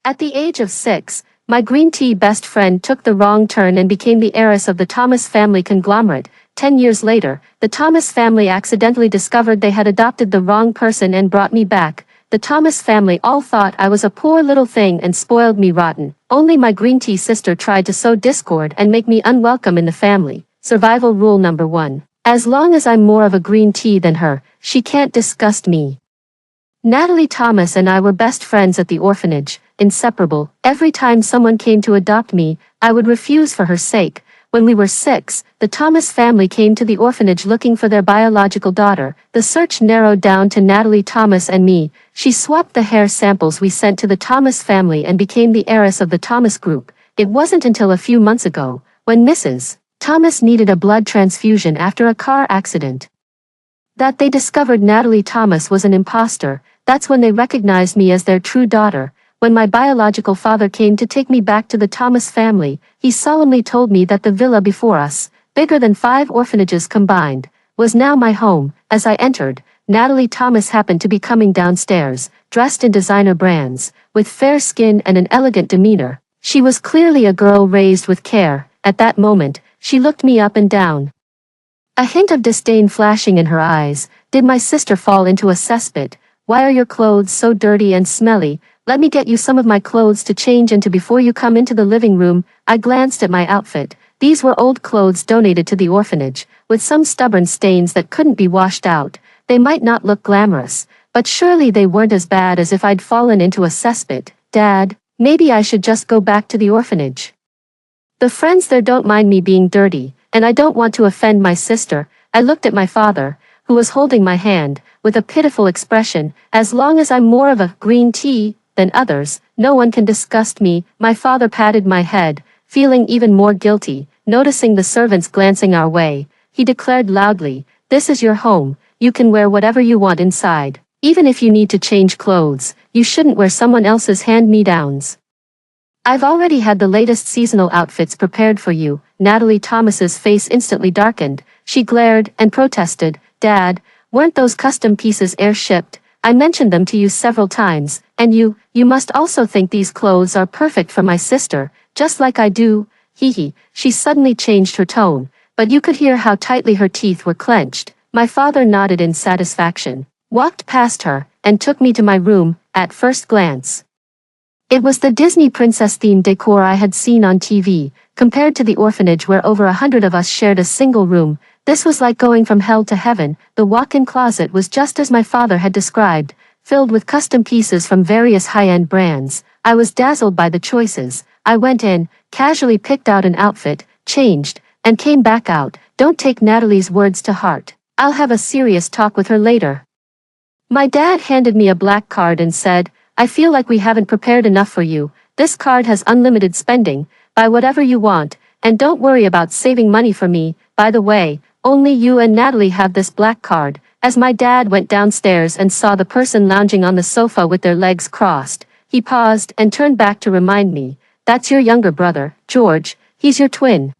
At the age of 6, my green tea best friend took the wrong turn and became the heiress of the Thomas family conglomerate. 10 years later, the Thomas family accidentally discovered they had adopted the wrong person and brought me back. The Thomas family all thought I was a poor little thing and spoiled me rotten. Only my green tea sister tried to sow discord and make me unwelcome in the family. Survival rule number 1. As long as I'm more of a green tea than her, she can't disgust me. Natalie Thomas and I were best friends at the orphanage, inseparable. Every time someone came to adopt me, I would refuse for her sake. When we were 6, the Thomas family came to the orphanage looking for their biological daughter. The search narrowed down to Natalie Thomas and me. She swapped the hair samples we sent to the Thomas family and became the heiress of the Thomas group. It wasn't until a few months ago, when Mrs. Thomas needed a blood transfusion after a car accident, that they discovered Natalie Thomas was an imposter. That's when they recognized me as their true daughter. When my biological father came to take me back to the Thomas family, he solemnly told me that the villa before us, bigger than 5 orphanages combined, was now my home. As I entered, Natalie Thomas happened to be coming downstairs, dressed in designer brands, with fair skin and an elegant demeanor. She was clearly a girl raised with care. At that moment, she looked me up and down, a hint of disdain flashing in her eyes. Did my sister fall into a cesspit? Why are your clothes so dirty and smelly? Let me get you some of my clothes to change into before you come into the living room. I glanced at my outfit. These were old clothes donated to the orphanage, with some stubborn stains that couldn't be washed out. They might not look glamorous, but surely they weren't as bad as if I'd fallen into a cesspit. Dad, maybe I should just go back to the orphanage. The friends there don't mind me being dirty, and I don't want to offend my sister. I looked at my father, who was holding my hand, with a pitiful expression. As long as I'm more of a green tea than others, no one can disgust me. My father patted my head, feeling even more guilty. Noticing the servants glancing our way, he declared loudly, "This is your home. You can wear whatever you want inside. Even if you need to change clothes, you shouldn't wear someone else's hand-me-downs. I've already had the latest seasonal outfits prepared for you." Natalie Thomas's face instantly darkened. She glared and protested. "Dad, weren't those custom pieces air-shipped? I mentioned them to you several times, and you must also think these clothes are perfect for my sister, just like I do." Hee. She suddenly changed her tone, but you could hear how tightly her teeth were clenched. My father nodded in satisfaction, walked past her, and took me to my room. At first glance, it was the Disney princess-themed decor I had seen on TV. Compared to the orphanage where over 100 of us shared a single room, this was like going from hell to heaven. The walk-in closet was just as my father had described, filled with custom pieces from various high-end brands. I was dazzled by the choices. I went in, casually picked out an outfit, changed, and came back out. Don't take Natalie's words to heart. I'll have a serious talk with her later. My dad handed me a black card and said, "I feel like we haven't prepared enough for you. This card has unlimited spending. Buy whatever you want, and don't worry about saving money for me. By the way, only you and Natalie have this black card." As my dad went downstairs and saw the person lounging on the sofa with their legs crossed, he paused and turned back to remind me, "That's your younger brother, George. He's your twin.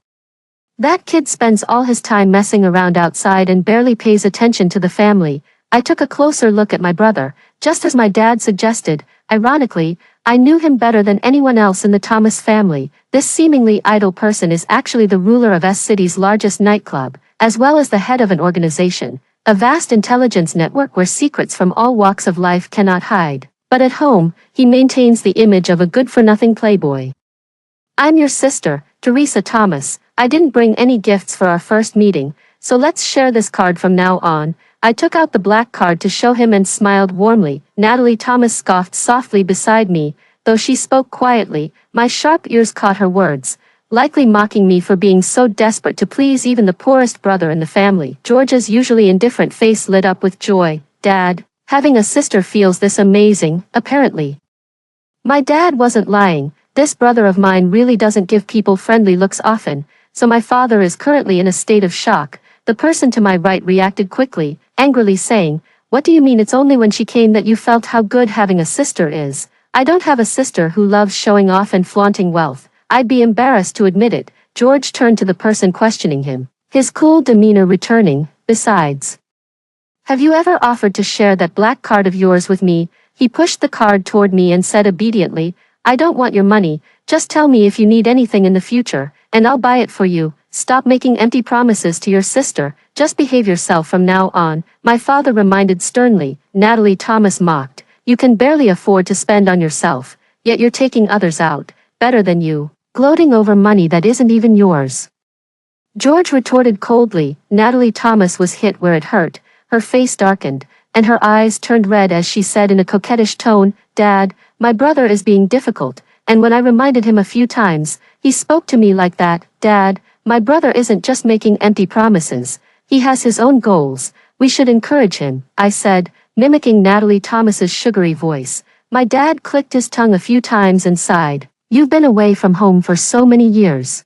That kid spends all his time messing around outside and barely pays attention to the family." I took a closer look at my brother, just as my dad suggested. Ironically, I knew him better than anyone else in the Thomas family. This seemingly idle person is actually the ruler of S-City's largest nightclub, as well as the head of an organization, a vast intelligence network where secrets from all walks of life cannot hide. But at home, he maintains the image of a good-for-nothing playboy. "I'm your sister, Teresa Thomas. I didn't bring any gifts for our first meeting, so let's share this card from now on." I took out the black card to show him and smiled warmly. Natalie Thomas scoffed softly beside me, though she spoke quietly. My sharp ears caught her words, likely mocking me for being so desperate to please even the poorest brother in the family. George's usually indifferent face lit up with joy. "Dad, having a sister feels this amazing, apparently." My dad wasn't lying. This brother of mine really doesn't give people friendly looks often, so my father is currently in a state of shock. The person to my right reacted quickly, angrily saying, "What do you mean it's only when she came that you felt how good having a sister is? I don't have a sister who loves showing off and flaunting wealth. I'd be embarrassed to admit it." George turned to the person questioning him, his cool demeanor returning. "Besides, have you ever offered to share that black card of yours with me?" He pushed the card toward me and said obediently, I don't want your money, just tell me if you need anything in the future, and I'll buy it for you. Stop making empty promises to your sister, just behave yourself from now on, my father reminded sternly. Natalie Thomas mocked. You can barely afford to spend on yourself, yet you're taking others out, better than you, gloating over money that isn't even yours. George retorted coldly. Natalie Thomas was hit where it hurt, her face darkened, and her eyes turned red as she said in a coquettish tone, Dad, my brother is being difficult, and when I reminded him a few times, he spoke to me like that. Dad, my brother isn't just making empty promises, he has his own goals, we should encourage him, I said, mimicking Natalie Thomas's sugary voice. My dad clicked his tongue a few times and sighed. You've been away from home for so many years.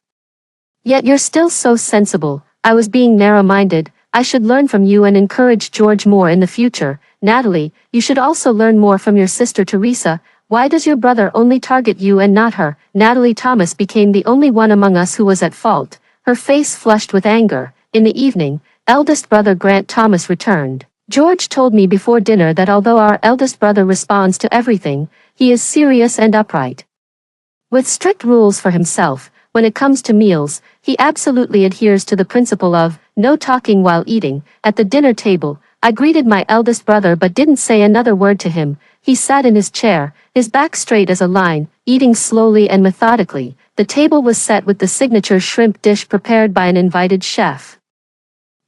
Yet you're still so sensible. I was being narrow-minded. I should learn from you and encourage George more in the future. Natalie, you should also learn more from your sister Teresa. Why does your brother only target you and not her? Natalie Thomas became the only one among us who was at fault. Her face flushed with anger. In the evening, eldest brother Grant Thomas returned. George told me before dinner that although our eldest brother responds to everything, he is serious and upright. With strict rules for himself, when it comes to meals, he absolutely adheres to the principle of no talking while eating. At the dinner table, I greeted my eldest brother but didn't say another word to him. He sat in his chair, his back straight as a line, eating slowly and methodically. The table was set with the signature shrimp dish prepared by an invited chef.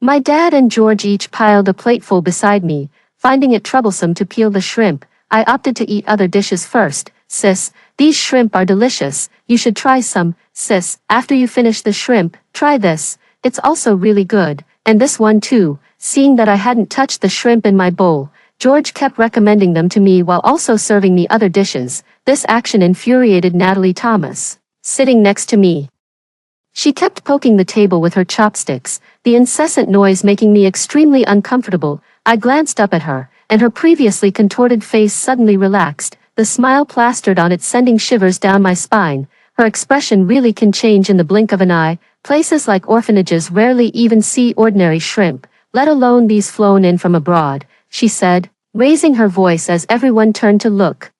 My dad and George each piled a plateful beside me. Finding it troublesome to peel the shrimp, I opted to eat other dishes first. Sis, these shrimp are delicious, you should try some. Sis, after you finish the shrimp, try this, it's also really good, and this one too. Seeing that I hadn't touched the shrimp in my bowl, George kept recommending them to me while also serving me other dishes. This action infuriated Natalie Thomas, sitting next to me. She kept poking the table with her chopsticks, the incessant noise making me extremely uncomfortable. I glanced up at her, and her previously contorted face suddenly relaxed, the smile plastered on it sending shivers down my spine. Her expression really can change in the blink of an eye. Places like orphanages rarely even see ordinary shrimp, let alone these flown in from abroad, she said, raising her voice as everyone turned to look.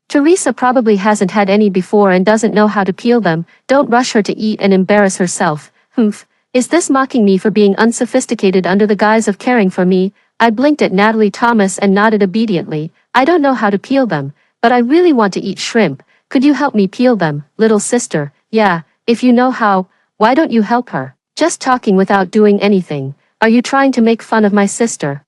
Teresa probably hasn't had any before and doesn't know how to peel them. Don't rush her to eat and embarrass herself. Humph. Is this mocking me for being unsophisticated under the guise of caring for me? I blinked at Natalie Thomas and nodded obediently. I don't know how to peel them, but I really want to eat shrimp. Could you help me peel them, little sister? Yeah, if you know how, why don't you help her? Just talking without doing anything. Are you trying to make fun of my sister?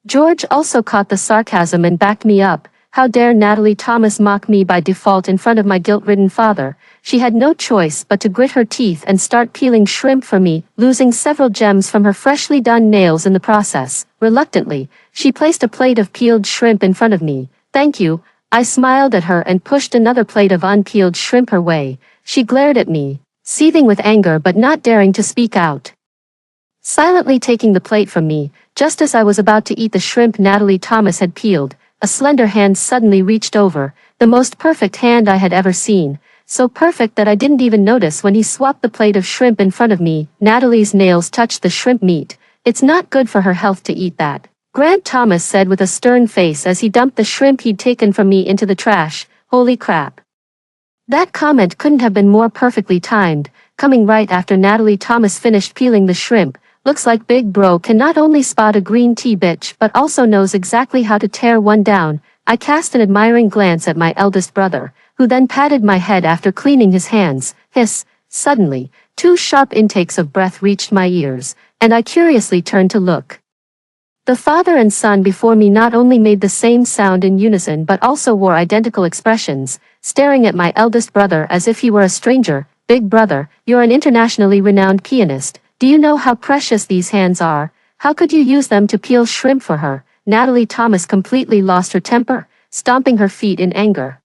George also caught the sarcasm and backed me up. How dare Natalie Thomas mock me by default in front of my guilt-ridden father? She had no choice but to grit her teeth and start peeling shrimp for me, losing several gems from her freshly done nails in the process. Reluctantly, she placed a plate of peeled shrimp in front of me. Thank you. I smiled at her and pushed another plate of unpeeled shrimp her way. She glared at me, seething with anger but not daring to speak out. Silently taking the plate from me, just as I was about to eat the shrimp Natalie Thomas had peeled, a slender hand suddenly reached over, the most perfect hand I had ever seen, so perfect that I didn't even notice when he swapped the plate of shrimp in front of me. Natalie's nails touched the shrimp meat. It's not good for her health to eat that, Grant Thomas said with a stern face as he dumped the shrimp he'd taken from me into the trash. Holy crap. That comment couldn't have been more perfectly timed, coming right after Natalie Thomas finished peeling the shrimp. Looks like Big Bro can not only spot a green tea bitch but also knows exactly how to tear one down. I cast an admiring glance at my eldest brother, who then patted my head after cleaning his hands. Hiss. Suddenly, 2 sharp intakes of breath reached my ears, and I curiously turned to look. The father and son before me not only made the same sound in unison but also wore identical expressions, staring at my eldest brother as if he were a stranger. Big brother, you're an internationally renowned pianist. Do you know how precious these hands are? How could you use them to peel shrimp for her? Natalie Thomas completely lost her temper, stomping her feet in anger.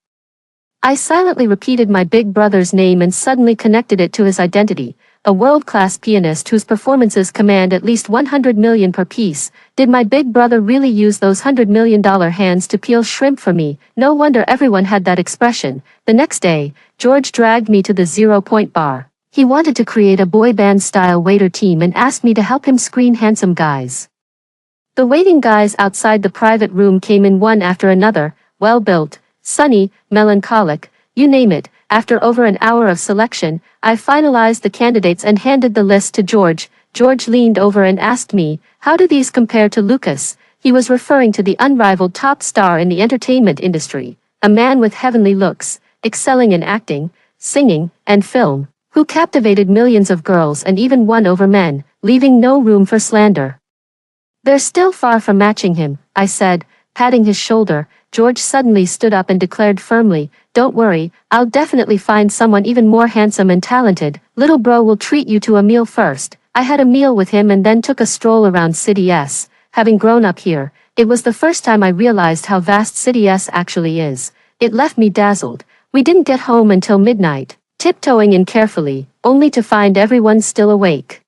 I silently repeated my big brother's name and suddenly connected it to his identity, a world-class pianist whose performances command at least 100 million per piece. Did my big brother really use those $100 million hands to peel shrimp for me? No wonder everyone had that expression. The next day, George dragged me to the 0-point bar. He wanted to create a boy band-style waiter team and asked me to help him screen handsome guys. The waiting guys outside the private room came in one after another, well-built, sunny, melancholic, you name it. After over an hour of selection, I finalized the candidates and handed the list to George. George leaned over and asked me, how do these compare to Lucas? He was referring to the unrivaled top star in the entertainment industry, a man with heavenly looks, excelling in acting, singing, and film, who captivated millions of girls and even won over men, leaving no room for slander. They're still far from matching him, I said, patting his shoulder. George suddenly stood up and declared firmly, don't worry, I'll definitely find someone even more handsome and talented. Little bro will treat you to a meal first. I had a meal with him and then took a stroll around City S. Having grown up here, it was the first time I realized how vast City S actually is. It left me dazzled. We didn't get home until midnight, tiptoeing in carefully, only to find everyone still awake.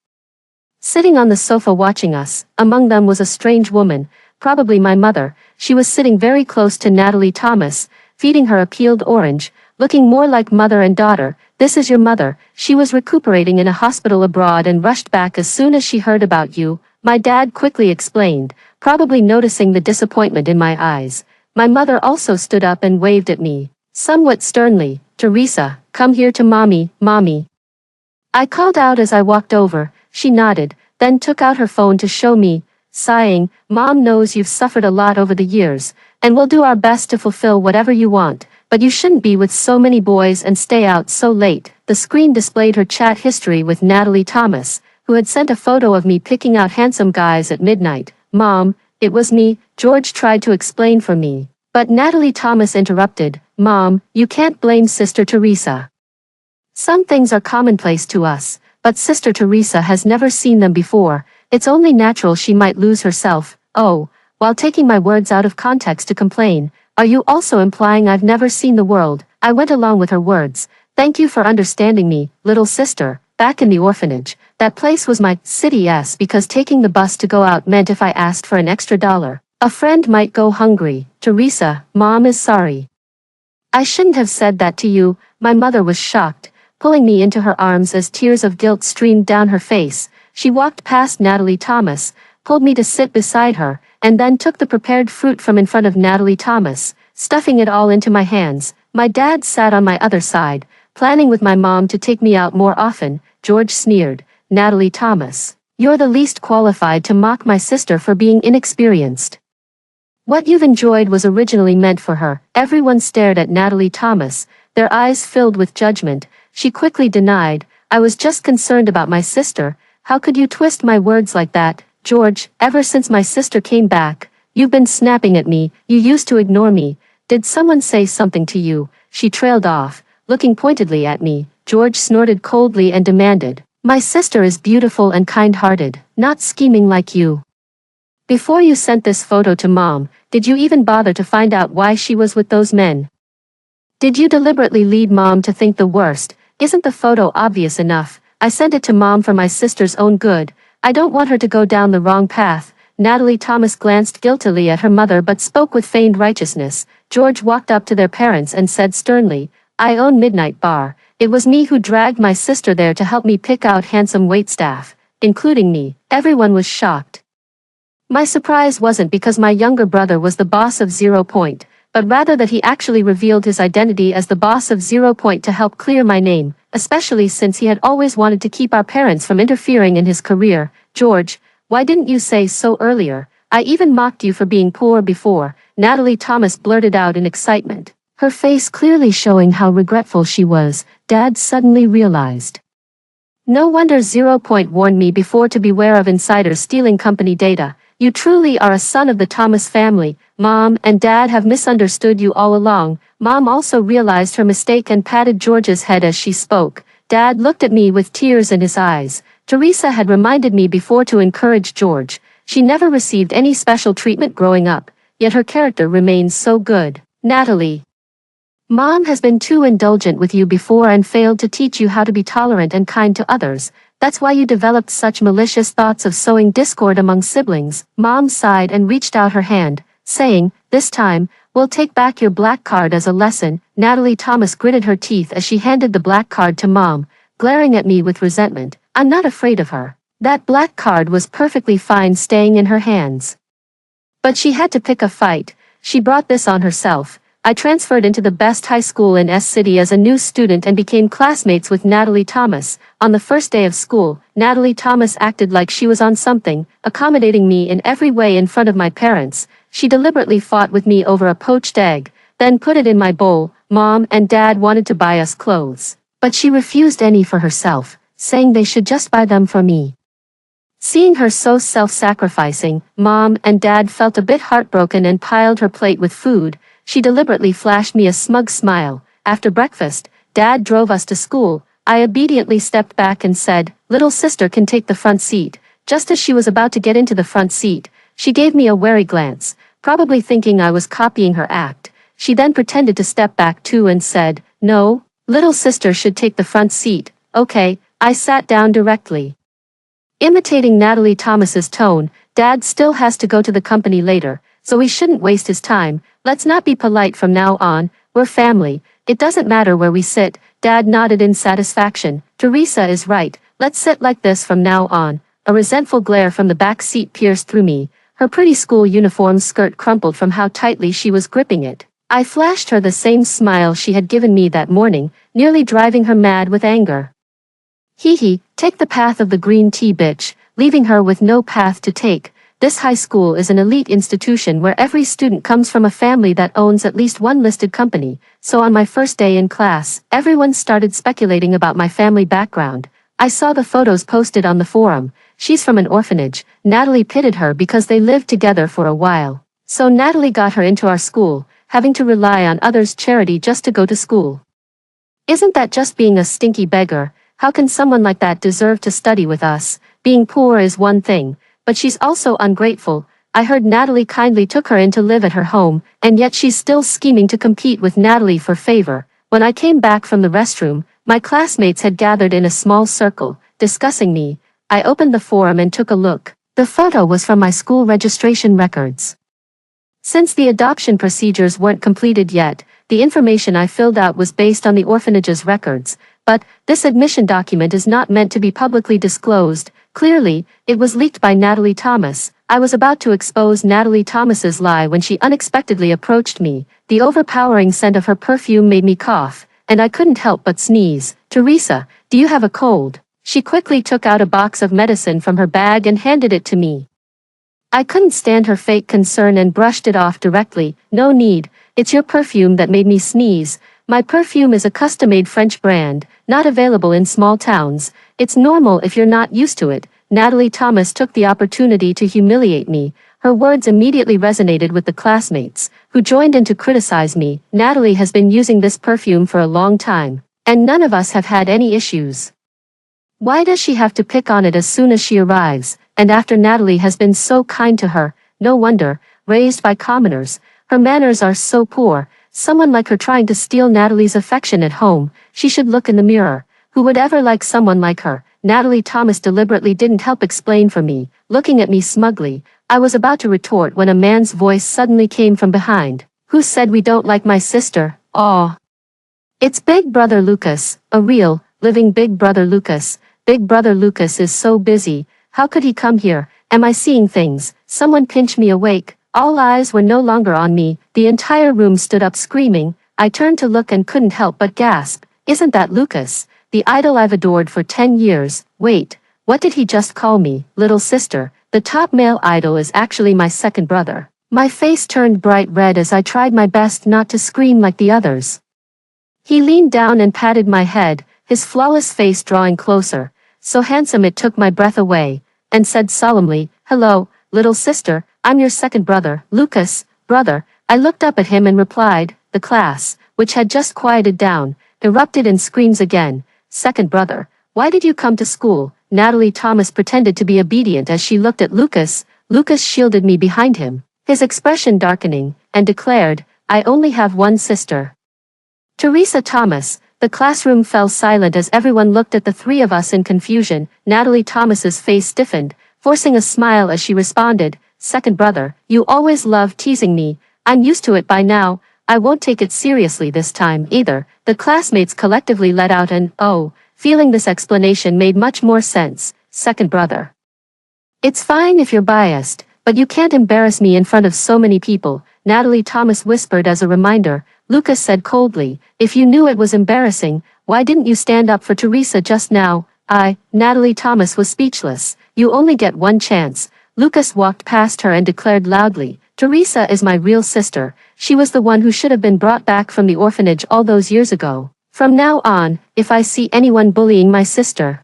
Sitting on the sofa watching us, among them was a strange woman, probably my mother. She was sitting very close to Natalie Thomas, feeding her a peeled orange, looking more like mother and daughter. This is your mother. She was recuperating in a hospital abroad and rushed back as soon as she heard about you, my dad quickly explained, probably noticing the disappointment in my eyes. My mother also stood up and waved at me, somewhat sternly, Teresa, come here to mommy, mommy. I called out as I walked over. She nodded, then took out her phone to show me, sighing, Mom knows you've suffered a lot over the years, and we'll do our best to fulfill whatever you want, but you shouldn't be with so many boys and stay out so late. The screen displayed her chat history with Natalie Thomas, who had sent a photo of me picking out handsome guys at midnight. Mom, it was me, George tried to explain for me, but Natalie Thomas interrupted, Mom, you can't blame Sister Teresa. Some things are commonplace to us, but Sister Teresa has never seen them before. It's only natural she might lose herself. Oh, while taking my words out of context to complain, are you also implying I've never seen the world? I went along with her words. Thank you for understanding me, little sister. Back in the orphanage, that place was my City S because taking the bus to go out meant if I asked for an extra $1, a friend might go hungry. Teresa, Mom is sorry. I shouldn't have said that to you. My mother was shocked, pulling me into her arms as tears of guilt streamed down her face. She walked past Natalie Thomas, pulled me to sit beside her, and then took the prepared fruit from in front of Natalie Thomas, stuffing it all into my hands. My dad sat on my other side, planning with my mom to take me out more often. George sneered, Natalie Thomas, you're the least qualified to mock my sister for being inexperienced. What you've enjoyed was originally meant for her. Everyone stared at Natalie Thomas, their eyes filled with judgment. She quickly denied, I was just concerned about my sister. How could you twist my words like that? George, ever since my sister came back, you've been snapping at me. You used to ignore me. Did someone say something to you? She trailed off, looking pointedly at me. George snorted coldly and demanded, my sister is beautiful and kind-hearted, not scheming like you. Before you sent this photo to Mom, did you even bother to find out why she was with those men? Did you deliberately lead Mom to think the worst? Isn't the photo obvious enough? I sent it to Mom for my sister's own good. I don't want her to go down the wrong path. Natalie Thomas glanced guiltily at her mother but spoke with feigned righteousness. George walked up to their parents and said sternly, I own Midnight Bar. It was me who dragged my sister there to help me pick out handsome waitstaff, including me. Everyone was shocked. My surprise wasn't because my younger brother was the boss of 0 Point, but rather that he actually revealed his identity as the boss of 0 Point to help clear my name, especially since he had always wanted to keep our parents from interfering in his career. George, why didn't you say so earlier? I even mocked you for being poor before, Natalie Thomas blurted out in excitement, her face clearly showing how regretful she was. Dad suddenly realized. No wonder 0 Point warned me before to beware of insiders stealing company data. You truly are a son of the Thomas family. Mom and Dad have misunderstood you all along. Mom also realized her mistake and patted George's head as she spoke. Dad looked at me with tears in his eyes. Teresa had reminded me before to encourage George. She never received any special treatment growing up, yet her character remains so good. Natalie. Mom has been too indulgent with you before and failed to teach you how to be tolerant and kind to others. That's why you developed such malicious thoughts of sowing discord among siblings. Mom sighed and reached out her hand, saying, this time, we'll take back your black card as a lesson. Natalie Thomas gritted her teeth as she handed the black card to Mom, glaring at me with resentment. I'm not afraid of her. That black card was perfectly fine staying in her hands. But she had to pick a fight. She brought this on herself. I transferred into the best high school in S City as a new student and became classmates with Natalie Thomas. On the first day of school, Natalie Thomas acted like she was on something, accommodating me in every way in front of my parents. She deliberately fought with me over a poached egg, then put it in my bowl. Mom and Dad wanted to buy us clothes, but she refused any for herself, saying they should just buy them for me. Seeing her so self-sacrificing, Mom and Dad felt a bit heartbroken and piled her plate with food. She deliberately flashed me a smug smile. After breakfast, Dad drove us to school. I obediently stepped back and said, "Little sister can take the front seat." Just as she was about to get into the front seat, she gave me a wary glance, probably thinking I was copying her act. She then pretended to step back too and said, "No, little sister should take the front seat." Okay, I sat down directly. Imitating Natalie Thomas's tone, Dad still has to go to the company later, so we shouldn't waste his time. Let's not be polite from now on. We're family. It doesn't matter where we sit. Dad nodded in satisfaction. Teresa is right. Let's sit like this from now on. A resentful glare from the back seat pierced through me. Her pretty school uniform skirt crumpled from how tightly she was gripping it. I flashed her the same smile she had given me that morning, nearly driving her mad with anger. Hee hee, take the path of the green tea, bitch, leaving her with no path to take. This high school is an elite institution where every student comes from a family that owns at least one listed company, so on my first day in class, everyone started speculating about my family background. I saw the photos posted on the forum. She's from an orphanage. Natalie pitted her because they lived together for a while. So Natalie got her into our school, having to rely on others' charity just to go to school. Isn't that just being a stinky beggar? How can someone like that deserve to study with us? Being poor is one thing, but she's also ungrateful. I heard Natalie kindly took her in to live at her home, and yet she's still scheming to compete with Natalie for favor. When I came back from the restroom, my classmates had gathered in a small circle, discussing me. I opened the forum and took a look. The photo was from my school registration records. Since the adoption procedures weren't completed yet, the information I filled out was based on the orphanage's records. But this admission document is not meant to be publicly disclosed. Clearly, it was leaked by Natalie Thomas. I was about to expose Natalie Thomas's lie when she unexpectedly approached me. The overpowering scent of her perfume made me cough, and I couldn't help but sneeze. "Teresa, do you have a cold?" She quickly took out a box of medicine from her bag and handed it to me. I couldn't stand her fake concern and brushed it off directly. "No need, it's your perfume that made me sneeze. My perfume is a custom-made French brand, not available in small towns. It's normal if you're not used to it." Natalie Thomas took the opportunity to humiliate me. Her words immediately resonated with the classmates, who joined in to criticize me. "Natalie has been using this perfume for a long time, and none of us have had any issues. Why does she have to pick on it as soon as she arrives, and after Natalie has been so kind to her? No wonder, raised by commoners, her manners are so poor. Someone like her trying to steal Natalie's affection at home. She should look in the mirror. Who would ever like someone like her?" Natalie Thomas deliberately didn't help explain for me, looking at me smugly. I was about to retort when a man's voice suddenly came from behind. "Who said we don't like my sister?" "Aw. It's Big Brother Lucas, a real, living Big Brother Lucas. Big Brother Lucas is so busy. How could he come here? Am I seeing things?" Someone pinched me awake. All eyes were no longer on me. The entire room stood up screaming. I turned to look and couldn't help but gasp. "Isn't that Lucas, the idol I've adored for 10 years? Wait, what did he just call me? Little sister?" The top male idol is actually my second brother. My face turned bright red as I tried my best not to scream like the others. He leaned down and patted my head, his flawless face drawing closer, so handsome it took my breath away, and said solemnly, "Hello, little sister, I'm your second brother." "Lucas, brother." I looked up at him and replied. The class, which had just quieted down, erupted in screams again. "Second brother, why did you come to school?" Natalie Thomas pretended to be obedient as she looked at Lucas. Lucas shielded me behind him, his expression darkening, and declared, "I only have one sister." Teresa Thomas. The classroom fell silent as everyone looked at the three of us in confusion. Natalie Thomas's face stiffened, forcing a smile as she responded, "Second brother, you always love teasing me. I'm used to it by now. I won't take it seriously this time either." The classmates collectively let out an "oh," feeling this explanation made much more sense. "Second brother. It's fine if you're biased, but you can't embarrass me in front of so many people." Natalie Thomas whispered as a reminder. Lucas said coldly, if you knew it was embarrassing, why didn't you stand up for Teresa just now? Natalie Thomas was speechless. You only get one chance. Lucas walked past her and declared loudly, Teresa is my real sister. She was the one who should have been brought back from the orphanage all those years ago. From now on, if I see anyone bullying my sister,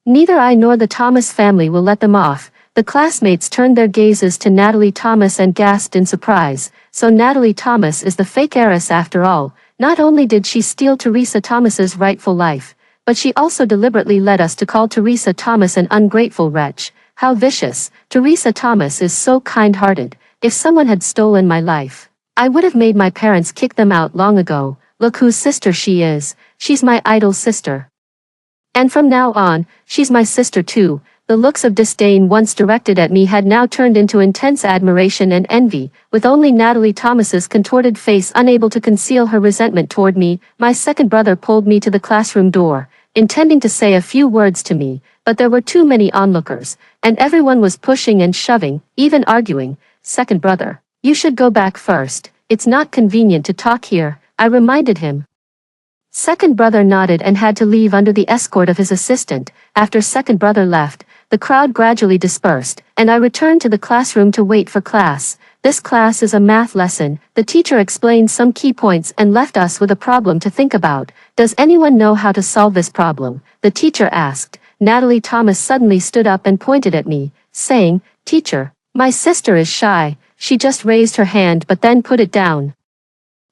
neither I nor the Thomas family will let them off. The classmates turned their gazes to Natalie Thomas and gasped in surprise. So Natalie Thomas is the fake heiress after all. Not only did she steal Teresa Thomas's rightful life, but she also deliberately led us to call Teresa Thomas an ungrateful wretch. How vicious. Teresa Thomas is so kind-hearted. If someone had stolen my life, I would have made my parents kick them out long ago. Look whose sister she is. She's my idol sister. And from now on, she's my sister too. The looks of disdain once directed at me had now turned into intense admiration and envy, with only Natalie Thomas's contorted face unable to conceal her resentment toward me. My second brother pulled me to the classroom door, intending to say a few words to me, but there were too many onlookers, and everyone was pushing and shoving, even arguing. Second brother, you should go back first. It's not convenient to talk here, I reminded him. Second brother nodded and had to leave under the escort of his assistant. After second brother left, the crowd gradually dispersed, and I returned to the classroom to wait for class. This class is a math lesson. The teacher explained some key points and left us with a problem to think about. Does anyone know how to solve this problem? The teacher asked. Natalie Thomas suddenly stood up and pointed at me, saying, Teacher, my sister is shy. She just raised her hand but then put it down.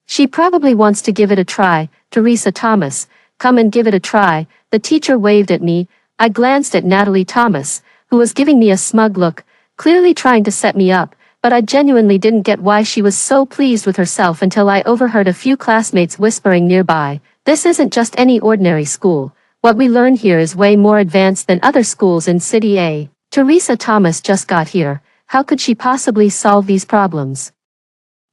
She probably wants to give it a try. Teresa Thomas, come and give it a try. The teacher waved at me. I glanced at Natalie Thomas, who was giving me a smug look, clearly trying to set me up, but I genuinely didn't get why she was so pleased with herself until I overheard a few classmates whispering nearby, this isn't just any ordinary school. What we learn here is way more advanced than other schools in City A. Teresa Thomas just got here. How could she possibly solve these problems?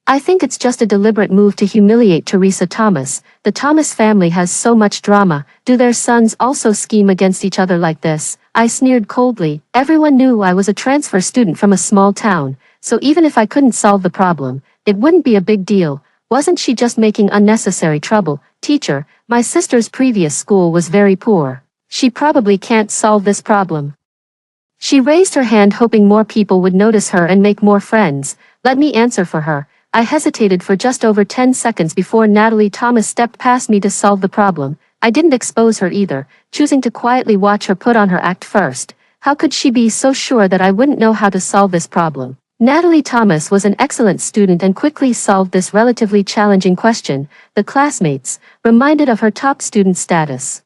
I think it's just a deliberate move to humiliate Teresa Thomas. The Thomas family has so much drama. Do their sons also scheme against each other like this? I sneered coldly. Everyone knew I was a transfer student from a small town, so even if I couldn't solve the problem, it wouldn't be a big deal. Wasn't she just making unnecessary trouble? Teacher, my sister's previous school was very poor. She probably can't solve this problem. She raised her hand hoping more people would notice her and make more friends. Let me answer for her. I hesitated for just over 10 seconds before Natalie Thomas stepped past me to solve the problem. I didn't expose her either, choosing to quietly watch her put on her act first. How could she be so sure that I wouldn't know how to solve this problem? Natalie Thomas was an excellent student and quickly solved this relatively challenging question. The classmates, reminded of her top student status,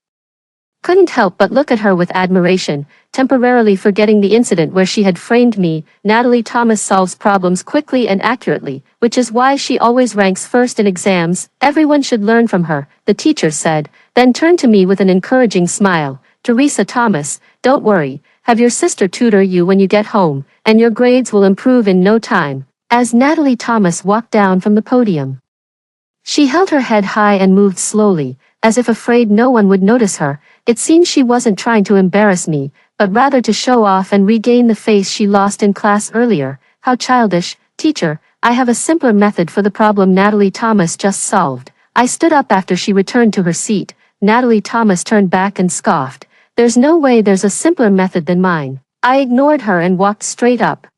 couldn't help but look at her with admiration, temporarily forgetting the incident where she had framed me. Natalie Thomas solves problems quickly and accurately, which is why she always ranks first in exams. Everyone should learn from her, the teacher said, then turned to me with an encouraging smile. Teresa Thomas, don't worry, have your sister tutor you when you get home, and your grades will improve in no time. As Natalie Thomas walked down from the podium, she held her head high and moved slowly, as if afraid no one would notice her. It seemed she wasn't trying to embarrass me, but rather to show off and regain the face she lost in class earlier. How childish. Teacher, I have a simpler method for the problem Natalie Thomas just solved. I stood up after she returned to her seat. Natalie Thomas turned back and scoffed. There's no way there's a simpler method than mine. I ignored her and walked straight up,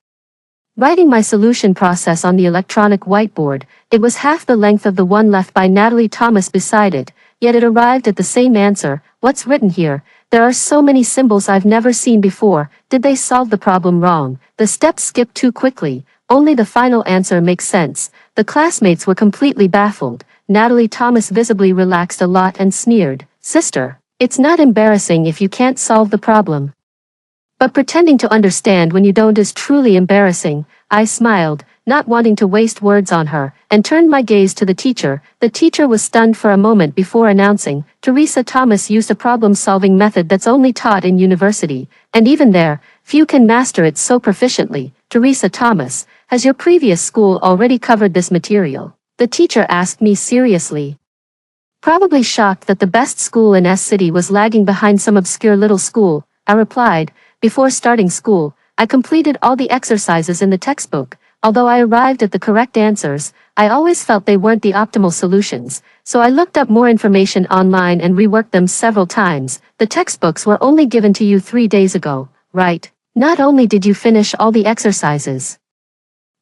writing my solution process on the electronic whiteboard. It was half the length of the one left by Natalie Thomas beside it, yet it arrived at the same answer. What's written here? There are so many symbols I've never seen before. Did they solve the problem wrong? The steps skipped too quickly. Only the final answer makes sense. The classmates were completely baffled. Natalie Thomas visibly relaxed a lot and sneered. Sister, it's not embarrassing if you can't solve the problem, but pretending to understand when you don't is truly embarrassing. I smiled, not wanting to waste words on her, and turned my gaze to the teacher. The teacher was stunned for a moment before announcing, Teresa Thomas used a problem-solving method that's only taught in university, and even there, few can master it so proficiently. Teresa Thomas, has your previous school already covered this material? The teacher asked me seriously, probably shocked that the best school in S City was lagging behind some obscure little school. I replied, before starting school, I completed all the exercises in the textbook. Although I arrived at the correct answers, I always felt they weren't the optimal solutions, so I looked up more information online and reworked them several times. The textbooks were only given to you 3 days ago, right? Not only did you finish all the exercises,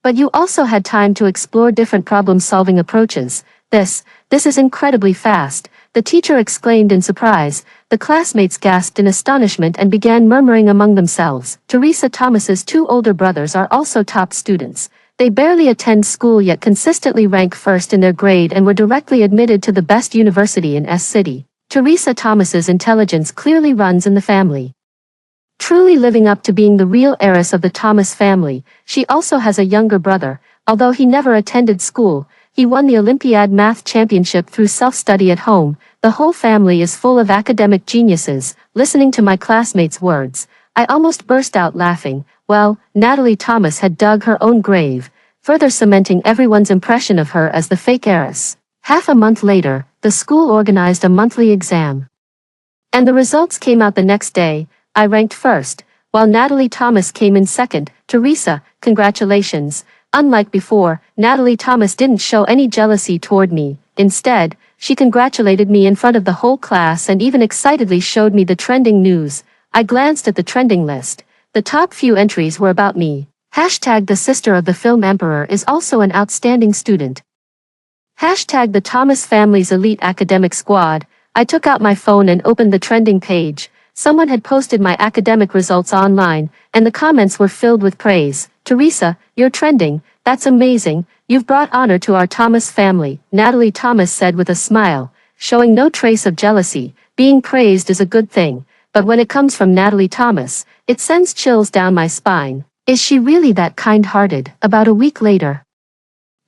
but you also had time to explore different problem-solving approaches. This is incredibly fast, the teacher exclaimed in surprise. The classmates gasped in astonishment and began murmuring among themselves. Teresa Thomas's 2 older brothers are also top students. They barely attend school yet consistently rank first in their grade and were directly admitted to the best university in S City. Teresa Thomas's intelligence clearly runs in the family. Truly living up to being the real heiress of the Thomas family, she also has a younger brother. Although he never attended school, he won the Olympiad math championship through self-study at home. The whole family is full of academic geniuses. Listening to my classmates' words, I almost burst out laughing. Well, Natalie Thomas had dug her own grave, further cementing everyone's impression of her as the fake heiress. Half a month later, the school organized a monthly exam, and the results came out the next day. I ranked first, while Natalie Thomas came in second. Teresa, congratulations. Unlike before, Natalie Thomas didn't show any jealousy toward me. Instead, she congratulated me in front of the whole class and even excitedly showed me the trending news. I glanced at the trending list. The top few entries were about me. Hashtag the sister of the film emperor is also an outstanding student. Hashtag the Thomas family's elite academic squad. I took out my phone and opened the trending page. Someone had posted my academic results online, and the comments were filled with praise. Teresa, you're trending. That's amazing. You've brought honor to our Thomas family, Natalie Thomas said with a smile, showing no trace of jealousy. Being praised is a good thing, but when it comes from Natalie Thomas, it sends chills down my spine. Is she really that kind-hearted? About a week later,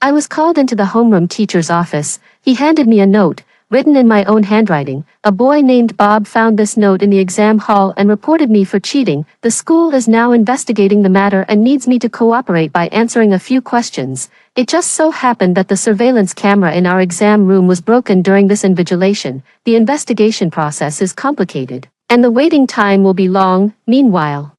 I was called into the homeroom teacher's office. He handed me a note, written in my own handwriting. A boy named Bob found this note in the exam hall and reported me for cheating. The school is now investigating the matter and needs me to cooperate by answering a few questions. It just so happened that the surveillance camera in our exam room was broken during this invigilation. The investigation process is complicated, and the waiting time will be long. Meanwhile,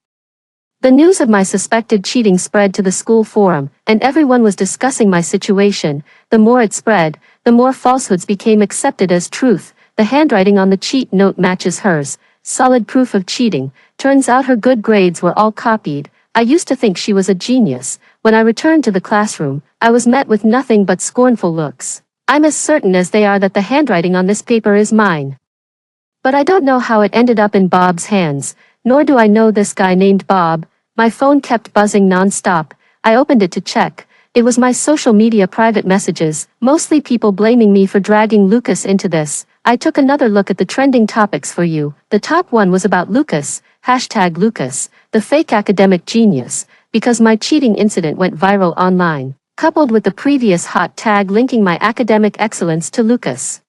the news of my suspected cheating spread to the school forum, and everyone was discussing my situation. The more it spread, the more falsehoods became accepted as truth. The handwriting on the cheat note matches hers. Solid proof of cheating. Turns out her good grades were all copied. I used to think she was a genius. When I returned to the classroom, I was met with nothing but scornful looks. I'm as certain as they are that the handwriting on this paper is mine. But I don't know how it ended up in Bob's hands, nor do I know this guy named Bob. My phone kept buzzing non-stop. I opened it to check. It was my social media private messages, mostly people blaming me for dragging Lucas into this. I took another look at the trending topics for you. The top one was about Lucas, hashtag Lucas, the fake academic genius, because my cheating incident went viral online, coupled with the previous hot tag linking my academic excellence to Lucas.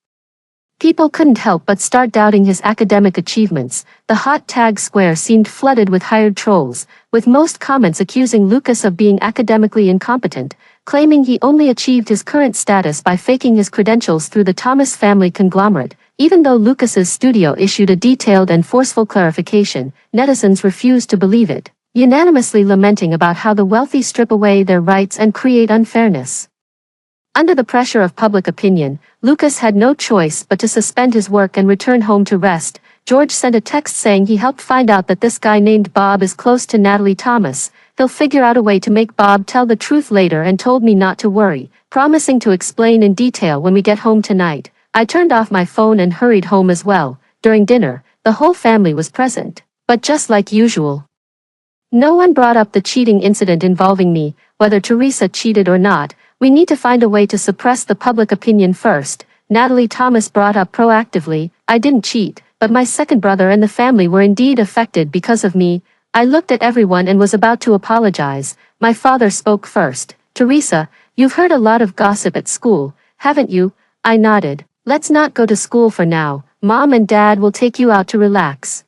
People couldn't help but start doubting his academic achievements. The hot tag square seemed flooded with hired trolls, with most comments accusing Lucas of being academically incompetent, claiming he only achieved his current status by faking his credentials through the Thomas family conglomerate. Even though Lucas's studio issued a detailed and forceful clarification, netizens refused to believe it, unanimously lamenting about how the wealthy strip away their rights and create unfairness. Under the pressure of public opinion, Lucas had no choice but to suspend his work and return home to rest. George sent a text saying he helped find out that this guy named Bob is close to Natalie Thomas. He'll figure out a way to make Bob tell the truth later and told me not to worry, promising to explain in detail when we get home tonight. I turned off my phone and hurried home as well. During dinner, the whole family was present, but just like usual, no one brought up the cheating incident involving me. Whether Teresa cheated or not, we need to find a way to suppress the public opinion first. Natalie Thomas brought up proactively, I didn't cheat, but my second brother and the family were indeed affected because of me. I looked at everyone and was about to apologize. My father spoke first. Teresa, you've heard a lot of gossip at school, haven't you? I nodded. Let's not go to school for now. Mom and Dad will take you out to relax,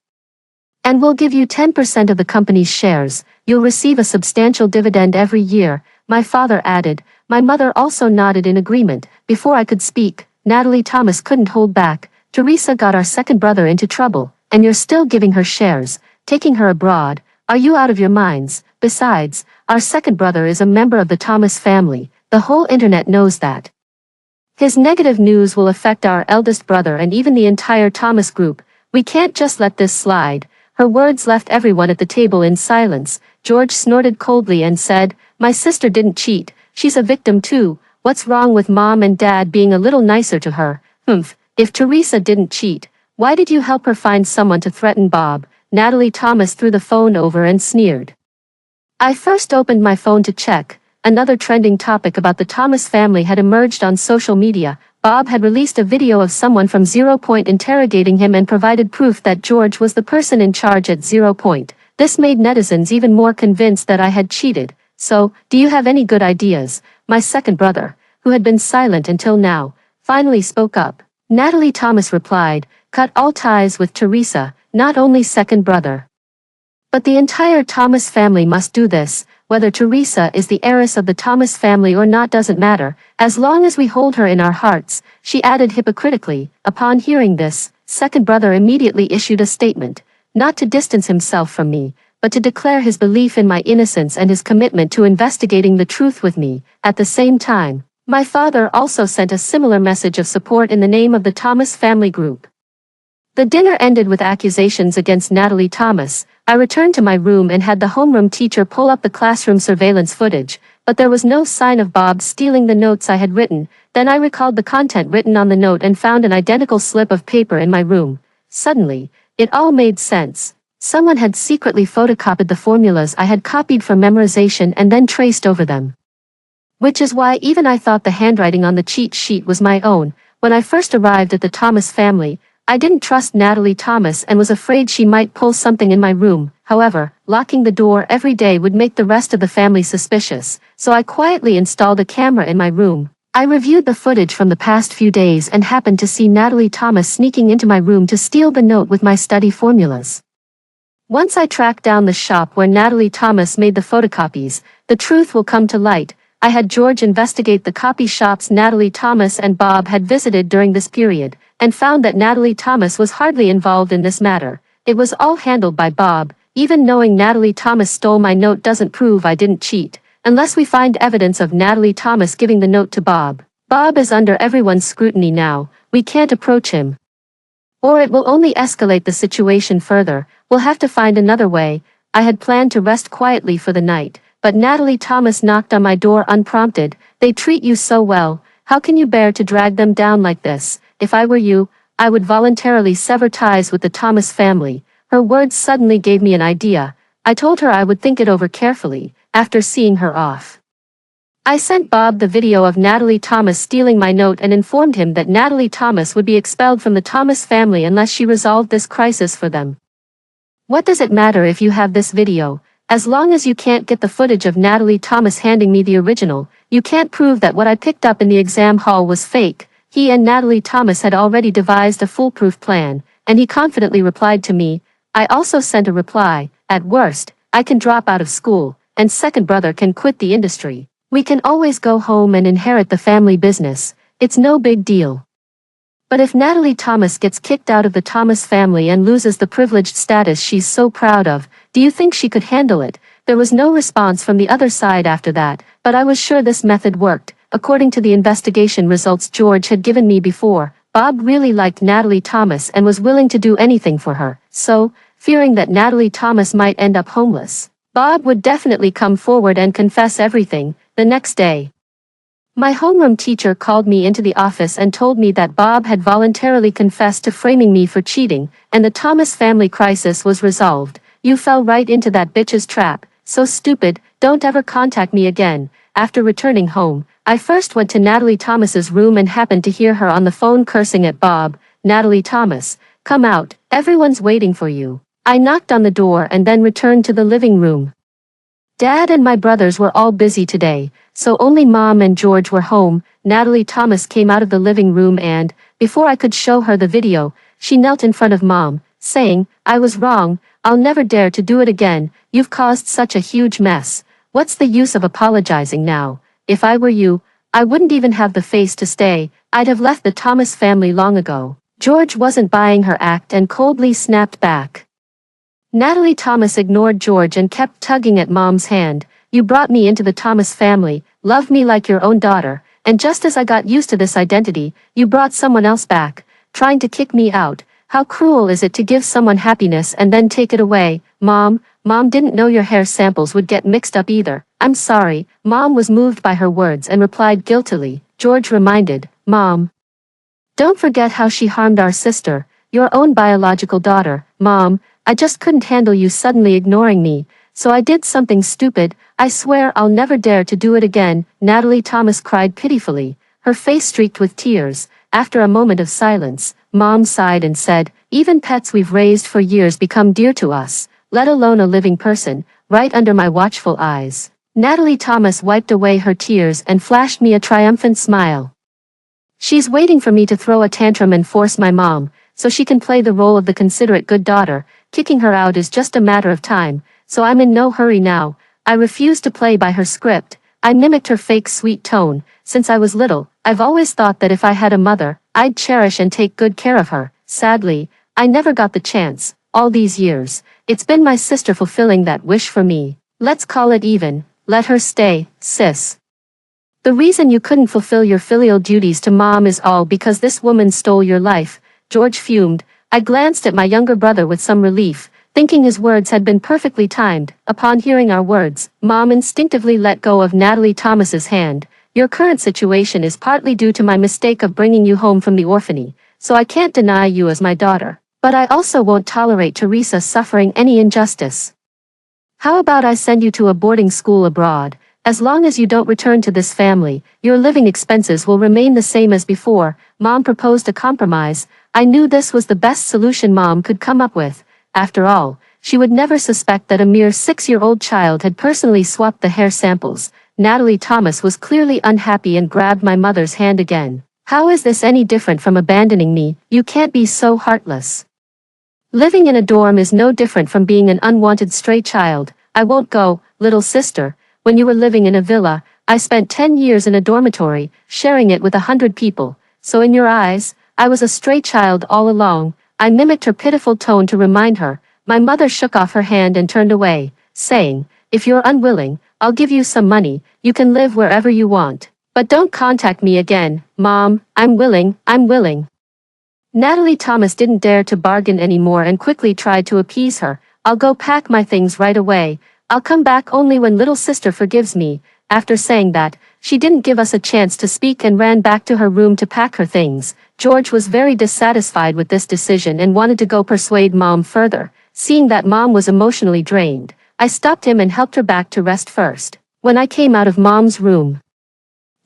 and we'll give you 10% of the company's shares. You'll receive a substantial dividend every year, my father added. My mother also nodded in agreement. Before I could speak, Natalie Thomas couldn't hold back. Teresa got our second brother into trouble, and you're still giving her shares, taking her abroad. Are you out of your minds? Besides, our second brother is a member of the Thomas family. The whole internet knows that. His negative news will affect our eldest brother and even the entire Thomas group. We can't just let this slide." Her words left everyone at the table in silence. George snorted coldly and said, "My sister didn't cheat, she's a victim too. What's wrong with mom and dad being a little nicer to her? Humph, if Teresa didn't cheat, why did you help her find someone to threaten Bob?" Natalie Thomas threw the phone over and sneered. I first opened my phone to check. Another trending topic about the Thomas family had emerged on social media. Bob had released a video of someone from 0 Point interrogating him and provided proof that George was the person in charge at 0 Point. This made netizens even more convinced that I had cheated. "So, do you have any good ideas?" My second brother, who had been silent until now, finally spoke up. Natalie Thomas replied, "Cut all ties with Teresa, not only second brother, but the entire Thomas family must do this. Whether Teresa is the heiress of the Thomas family or not doesn't matter, as long as we hold her in our hearts," she added hypocritically. Upon hearing this, second brother immediately issued a statement, not to distance himself from me, but to declare his belief in my innocence and his commitment to investigating the truth with me. At the same time, my father also sent a similar message of support in the name of the Thomas family group. The dinner ended with accusations against Natalie Thomas. I returned to my room and had the homeroom teacher pull up the classroom surveillance footage, but there was no sign of Bob stealing the notes I had written. Then I recalled the content written on the note and found an identical slip of paper in my room. Suddenly, it all made sense. Someone had secretly photocopied the formulas I had copied for memorization and then traced over them. Which is why even I thought the handwriting on the cheat sheet was my own. When I first arrived at the Thomas family, I didn't trust Natalie Thomas and was afraid she might pull something in my room. However, locking the door every day would make the rest of the family suspicious, so I quietly installed a camera in my room. I reviewed the footage from the past few days and happened to see Natalie Thomas sneaking into my room to steal the note with my study formulas. Once I tracked down the shop where Natalie Thomas made the photocopies, the truth will come to light. I had George investigate the copy shops Natalie Thomas and Bob had visited during this period, and found that Natalie Thomas was hardly involved in this matter. It was all handled by Bob. Even knowing Natalie Thomas stole my note doesn't prove I didn't cheat, unless we find evidence of Natalie Thomas giving the note to Bob. Bob is under everyone's scrutiny now. We can't approach him, or it will only escalate the situation further. We'll have to find another way. I had planned to rest quietly for the night, but Natalie Thomas knocked on my door unprompted. "They treat you so well. How can you bear to drag them down like this? If I were you, I would voluntarily sever ties with the Thomas family." Her words suddenly gave me an idea. I told her I would think it over carefully. After seeing her off, I sent Bob the video of Natalie Thomas stealing my note and informed him that Natalie Thomas would be expelled from the Thomas family unless she resolved this crisis for them. "What does it matter if you have this video? As long as you can't get the footage of Natalie Thomas handing me the original, you can't prove that what I picked up in the exam hall was fake." He and Natalie Thomas had already devised a foolproof plan, and he confidently replied to me. I also sent a reply, "At worst, I can drop out of school, and second brother can quit the industry. We can always go home and inherit the family business. It's no big deal." But if Natalie Thomas gets kicked out of the Thomas family and loses the privileged status she's so proud of, do you think she could handle it? There was no response from the other side after that, but I was sure this method worked. According to the investigation results George had given me before, Bob really liked Natalie Thomas and was willing to do anything for her. So, fearing that Natalie Thomas might end up homeless, Bob would definitely come forward and confess everything. The next day, my homeroom teacher called me into the office and told me that Bob had voluntarily confessed to framing me for cheating, and the Thomas family crisis was resolved. "You fell right into that bitch's trap. So stupid, don't ever contact me again." After returning home, I first went to Natalie Thomas's room and happened to hear her on the phone cursing at Bob. "Natalie Thomas, come out, everyone's waiting for you." I knocked on the door and then returned to the living room. Dad and my brothers were all busy today, so only Mom and George were home. Natalie Thomas came out of the living room and, before I could show her the video, she knelt in front of Mom, saying, "I was wrong, I'll never dare to do it again. You've caused such a huge mess. What's the use of apologizing now? If I were you, I wouldn't even have the face to stay. I'd have left the Thomas family long ago." George wasn't buying her act and coldly snapped back. Natalie Thomas ignored George and kept tugging at Mom's hand. you brought me into the Thomas family, loved me like your own daughter, and just as I got used to this identity, you brought someone else back, trying to kick me out. How cruel is it to give someone happiness and then take it away? Mom didn't know your hair samples would get mixed up either. I'm sorry. Mom was moved by her words and replied guiltily. George reminded, Mom, don't forget how she harmed our sister, your own biological daughter. Mom, I just couldn't handle you suddenly ignoring me, so I did something stupid. I swear I'll never dare to do it again. Natalie Thomas cried pitifully, her face streaked with tears. After a moment of silence, Mom sighed and said, even pets we've raised for years become dear to us, let alone a living person, right under my watchful eyes. Natalie Thomas wiped away her tears and flashed me a triumphant smile. She's waiting for me to throw a tantrum and force my mom, so she can play the role of the considerate good daughter. Kicking her out is just a matter of time, so I'm in no hurry now. I refuse to play by her script. I mimicked her fake sweet tone. Since I was little, I've always thought that if I had a mother, I'd cherish and take good care of her. Sadly, I never got the chance. All these years, it's been my sister fulfilling that wish for me. Let's call it even. Let her stay, sis. The reason you couldn't fulfill your filial duties to Mom is all because this woman stole your life. George fumed. I glanced at my younger brother with some relief, thinking his words had been perfectly timed. Upon hearing our words, Mom instinctively let go of Natalie Thomas's hand. Your current situation is partly due to my mistake of bringing you home from the orphanage, so I can't deny you as my daughter, but I also won't tolerate Teresa suffering any injustice. How about I send you to a boarding school abroad? As long as you don't return to this family, your living expenses will remain the same as before. Mom proposed a compromise. I knew this was the best solution Mom could come up with. After all, she would never suspect that a mere 6-year-old child had personally swapped the hair samples. Natalie Thomas was clearly unhappy and grabbed my mother's hand again. How is this any different from abandoning me? You can't be so heartless. Living in a dorm is no different from being an unwanted stray child. I won't go, little sister. When you were living in a villa, I spent 10 years in a dormitory, sharing it with 100 people. So in your eyes, I was a stray child all along. I mimicked her pitiful tone to remind her. My mother shook off her hand and turned away, saying, if you're unwilling, I'll give you some money. You can live wherever you want. But don't contact me again. Mom, I'm willing. Natalie Thomas didn't dare to bargain anymore and quickly tried to appease her. I'll go pack my things right away. I'll come back only when little sister forgives me. After saying that, she didn't give us a chance to speak and ran back to her room to pack her things. George was very dissatisfied with this decision and wanted to go persuade Mom further. Seeing that Mom was emotionally drained, I stopped him and helped her back to rest first. When I came out of Mom's room,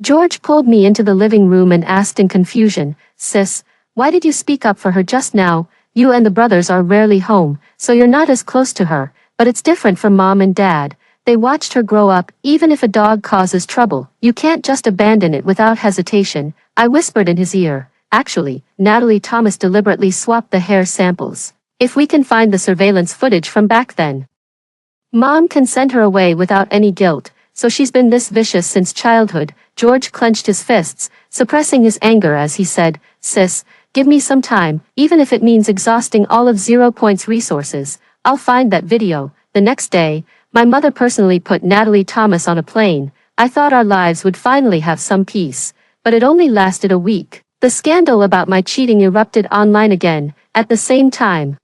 George pulled me into the living room and asked in confusion, Sis, why did you speak up for her just now? You and the brothers are rarely home, so you're not as close to her. But it's different from Mom and Dad. They watched her grow up. Even if a dog causes trouble, you can't just abandon it without hesitation. I whispered in his ear. Actually, Natalie Thomas deliberately swapped the hair samples. If we can find the surveillance footage from back then, Mom can send her away without any guilt. So she's been this vicious since childhood. George clenched his fists, suppressing his anger as he said, Sis, give me some time, even if it means exhausting all of 0 Point's resources. I'll find that video. The next day, my mother personally put Natalie Thomas on a plane. I thought our lives would finally have some peace, but it only lasted a week. The scandal about my cheating erupted online again. At the same time,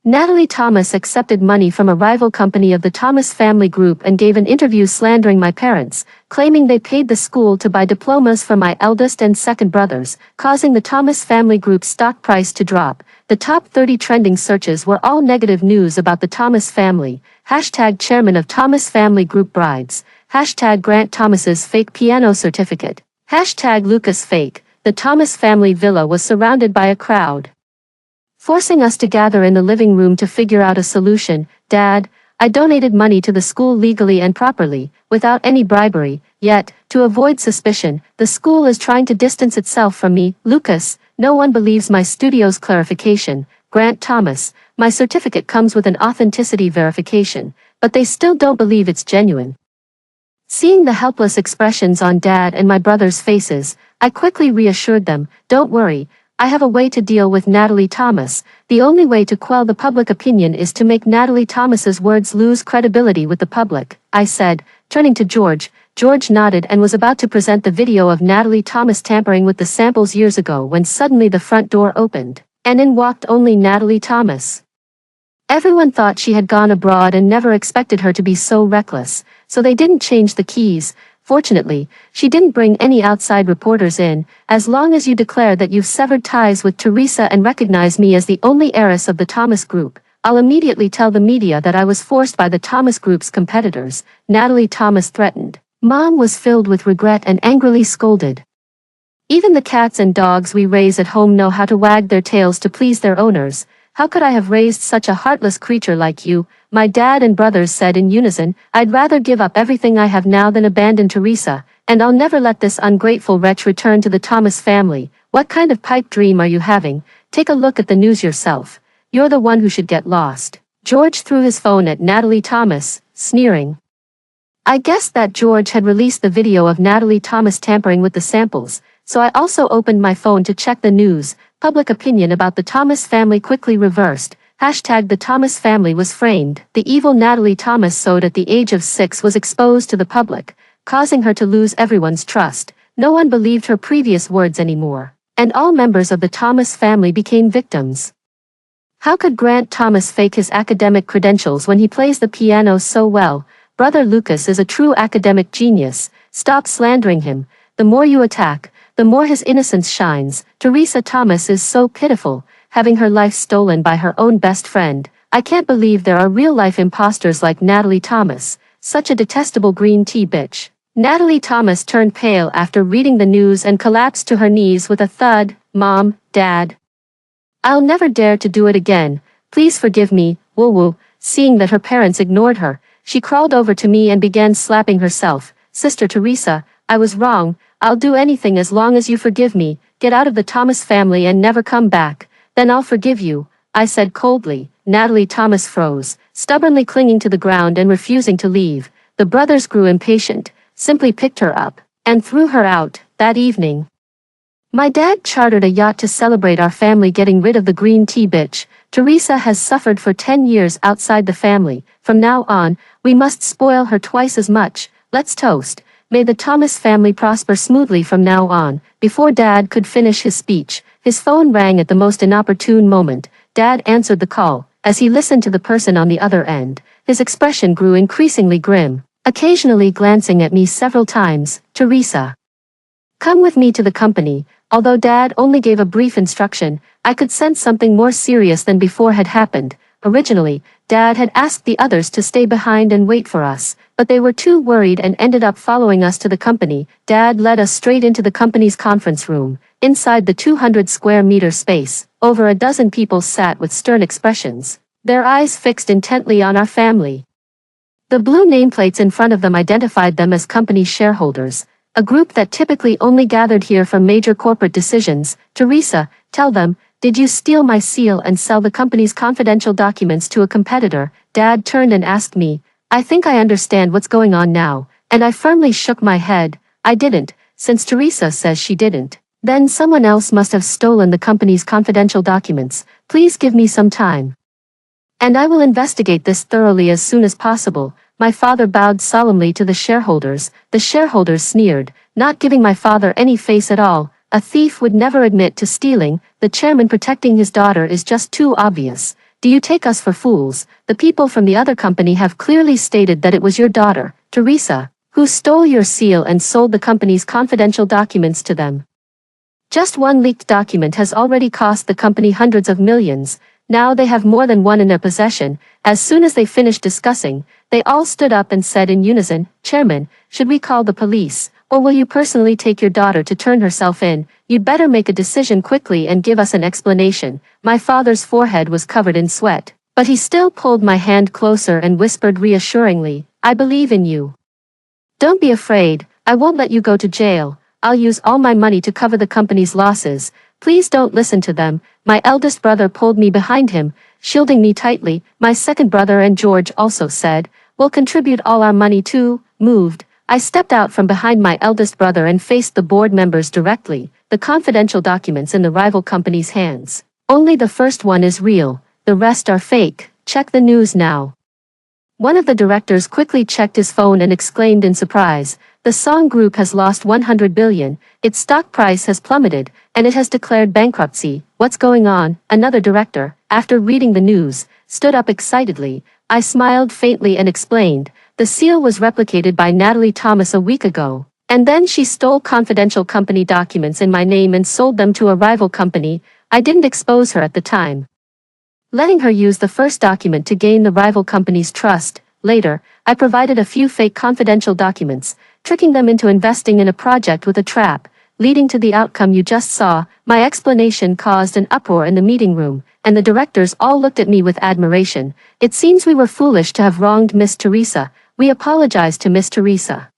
Natalie Thomas accepted money from a rival company of the Thomas family group and gave an interview slandering my parents, claiming they paid the school to buy diplomas for my eldest and second brothers, causing the Thomas family group's stock price to drop. The top 30 trending searches were all negative news about the Thomas family. Hashtag chairman of Thomas family group brides. Hashtag Grant Thomas's fake piano certificate. Hashtag Lucas fake. The Thomas family villa was surrounded by a crowd, forcing us to gather in the living room to figure out a solution. Dad, I donated money to the school legally and properly, without any bribery, yet, to avoid suspicion, the school is trying to distance itself from me. Lucas, no one believes my studio's clarification. Grant Thomas, my certificate comes with an authenticity verification, but they still don't believe it's genuine. Seeing the helpless expressions on Dad and my brother's faces, I quickly reassured them, don't worry, I have a way to deal with Natalie Thomas. The only way to quell the public opinion is to make Natalie Thomas's words lose credibility with the public. I said, Turning to George, George nodded and was about to present the video of Natalie Thomas tampering with the samples years ago when suddenly the front door opened, and in walked only Natalie Thomas. Everyone thought she had gone abroad and never expected her to be so reckless, so they didn't change the keys. Fortunately, she didn't bring any outside reporters in. As long as you declare that you've severed ties with Teresa and recognize me as the only heiress of the Thomas Group, I'll immediately tell the media that I was forced by the Thomas Group's competitors, Natalie Thomas threatened. Mom was filled with regret and angrily scolded. Even the cats and dogs we raise at home know how to wag their tails to please their owners. How could I have raised such a heartless creature like you? My dad and brothers said in unison. I'd rather give up everything I have now than abandon Teresa, and I'll never let this ungrateful wretch return to the Thomas family. What kind of pipe dream are you having? Take a look at the news yourself. You're the one who should get lost. George threw his phone at Natalie Thomas, sneering. I guessed that George had released the video of Natalie Thomas tampering with the samples, so I also opened my phone to check the news. Public opinion about the Thomas family quickly reversed. #The Thomas family was framed. The evil Natalie Thomas sowed at the age of 6 was exposed to the public, causing her to lose everyone's trust. No one believed her previous words anymore, and all members of the Thomas family became victims. How could Grant Thomas fake his academic credentials when he plays the piano so well? Brother Lucas is a true academic genius. Stop slandering him. The more you attack, the more his innocence shines. Teresa Thomas is so pitiful, having her life stolen by her own best friend. I can't believe there are real-life imposters like Natalie Thomas, such a detestable green tea bitch. Natalie Thomas turned pale after reading the news and collapsed to her knees with a thud. Mom, Dad, I'll never dare to do it again. Please forgive me, woo-woo. Seeing that her parents ignored her, she crawled over to me and began slapping herself. Sister Teresa, I was wrong. I'll do anything as long as you forgive me. Get out of the Thomas family and never come back. Then I'll forgive you, I said coldly. Natalie Thomas froze, stubbornly clinging to the ground and refusing to leave. The brothers grew impatient, simply picked her up, and threw her out. That evening, my dad chartered a yacht to celebrate our family getting rid of the green tea bitch. Teresa has suffered for 10 years outside the family. From now on, we must spoil her twice as much. Let's toast. May the Thomas family prosper smoothly from now on. Before Dad could finish his speech, his phone rang at the most inopportune moment. Dad answered the call. As he listened to the person on the other end, his expression grew increasingly grim, occasionally glancing at me several times. Teresa, come with me to the company. Although Dad only gave a brief instruction, I could sense something more serious than before had happened. Originally, Dad had asked the others to stay behind and wait for us, but they were too worried and ended up following us to the company. Dad led us straight into the company's conference room. Inside the 200-square-meter space, over a dozen people sat with stern expressions, their eyes fixed intently on our family. The blue nameplates in front of them identified them as company shareholders, a group that typically only gathered here for major corporate decisions. Teresa, tell them, did you steal my seal and sell the company's confidential documents to a competitor? Dad turned and asked me. I think I understand what's going on now, and I firmly shook my head. I didn't, since Teresa says she didn't. Then someone else must have stolen the company's confidential documents. Please give me some time, and I will investigate this thoroughly as soon as possible. My father bowed solemnly to the shareholders. The shareholders sneered, not giving my father any face at all. A thief would never admit to stealing. The chairman protecting his daughter is just too obvious. Do you take us for fools? The people from the other company have clearly stated that it was your daughter, Teresa, who stole your seal and sold the company's confidential documents to them. Just one leaked document has already cost the company hundreds of millions. Now they have more than one in their possession. As soon as they finished discussing, they all stood up and said in unison, Chairman, should we call the police, or will you personally take your daughter to turn herself in? You'd better make a decision quickly and give us an explanation. My father's forehead was covered in sweat, but he still pulled my hand closer and whispered reassuringly, I believe in you. Don't be afraid, I won't let you go to jail. I'll use all my money to cover the company's losses. Please don't listen to them. My eldest brother pulled me behind him, shielding me tightly. My second brother and George also said, we'll contribute all our money too. Moved, I stepped out from behind my eldest brother and faced the board members directly. The confidential documents in the rival company's hands. Only the first one is real, the rest are fake. Check the news now. One of the directors quickly checked his phone and exclaimed in surprise, "The Song Group has lost 100 billion, its stock price has plummeted, and it has declared bankruptcy. What's going on?" Another director, after reading the news, stood up excitedly. I smiled faintly and explained, "The seal was replicated by Natalie Thomas a week ago. And then she stole confidential company documents in my name and sold them to a rival company. I didn't expose her at the time, letting her use the first document to gain the rival company's trust. Later, I provided a few fake confidential documents, tricking them into investing in a project with a trap, leading to the outcome you just saw." My explanation caused an uproar in the meeting room, and the directors all looked at me with admiration. "It seems we were foolish to have wronged Miss Teresa. We apologize to Miss Teresa.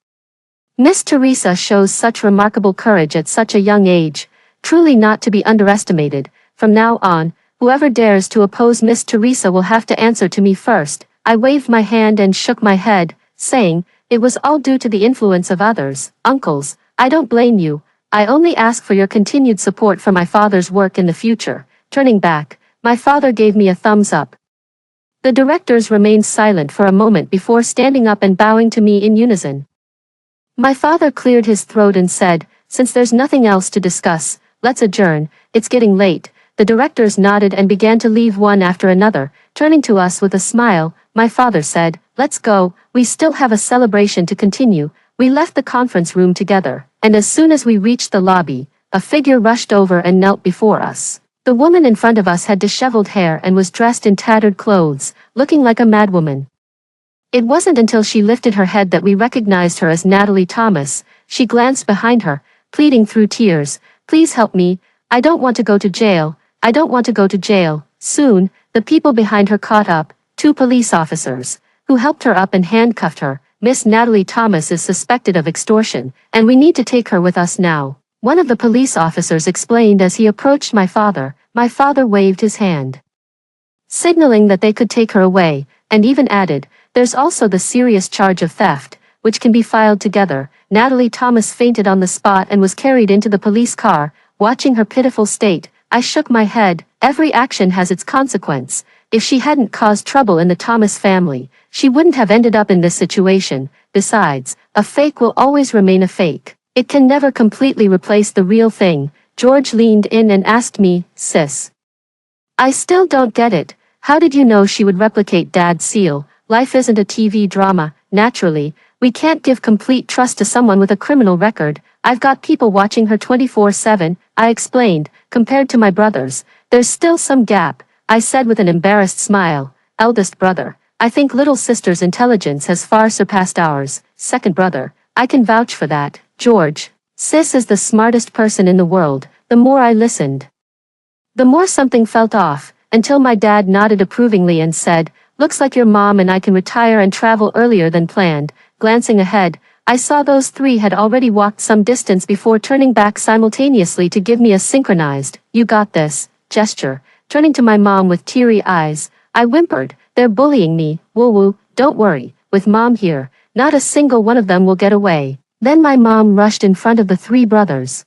Miss Teresa shows such remarkable courage at such a young age, truly not to be underestimated. From now on, whoever dares to oppose Miss Teresa will have to answer to me first." I waved my hand and shook my head, saying, "It was all due to the influence of others. Uncles, I don't blame you. I only ask for your continued support for my father's work in the future." Turning back, my father gave me a thumbs up. The directors remained silent for a moment before standing up and bowing to me in unison. My father cleared his throat and said, "Since there's nothing else to discuss, let's adjourn. It's getting late." The directors nodded and began to leave one after another. Turning to us with a smile, my father said, "Let's go, we still have a celebration to continue." We left the conference room together, and as soon as we reached the lobby, a figure rushed over and knelt before us. The woman in front of us had disheveled hair and was dressed in tattered clothes, looking like a madwoman. It wasn't until she lifted her head that we recognized her as Natalie Thomas. She glanced behind her, pleading through tears, "Please help me. I don't want to go to jail. I don't want to go to jail." Soon, the people behind her caught up, 2 police officers, who helped her up and handcuffed her. "Miss Natalie Thomas is suspected of extortion, and we need to take her with us now," one of the police officers explained as he approached my father. My father waved his hand, signaling that they could take her away, and even added, "There's also the serious charge of theft, which can be filed together." Natalie Thomas fainted on the spot and was carried into the police car. Watching her pitiful state, I shook my head. Every action has its consequence. If she hadn't caused trouble in the Thomas family, she wouldn't have ended up in this situation. Besides, a fake will always remain a fake. It can never completely replace the real thing. George leaned in and asked me, "Sis, I still don't get it. How did you know she would replicate Dad's seal? Life isn't a TV drama. Naturally, we can't give complete trust to someone with a criminal record. I've got people watching her 24/7, I explained. Compared to my brothers, there's still some gap," I said with an embarrassed smile. "Eldest brother, I think little sister's intelligence has far surpassed ours. Second brother, I can vouch for that. George, sis is the smartest person in the world." The more I listened, the more something felt off, until my dad nodded approvingly and said, "Looks like your mom and I can retire and travel earlier than planned." Glancing ahead, I saw those 3 had already walked some distance before turning back simultaneously to give me a synchronized, "You got this," gesture. Turning to my mom with teary eyes, I whimpered, "They're bullying me, woo-woo, don't worry, with Mom here, not a single one of them will get away." Then my mom rushed in front of the 3 brothers,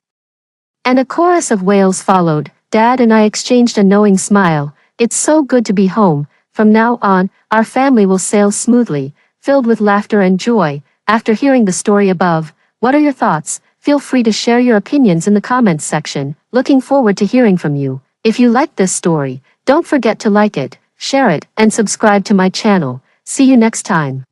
and a chorus of wails followed. Dad and I exchanged a knowing smile. It's so good to be home. From now on, our family will sail smoothly, filled with laughter and joy. After hearing the story above, what are your thoughts? Feel free to share your opinions in the comments section. Looking forward to hearing from you. If you liked this story, don't forget to like it, share it, and subscribe to my channel. See you next time.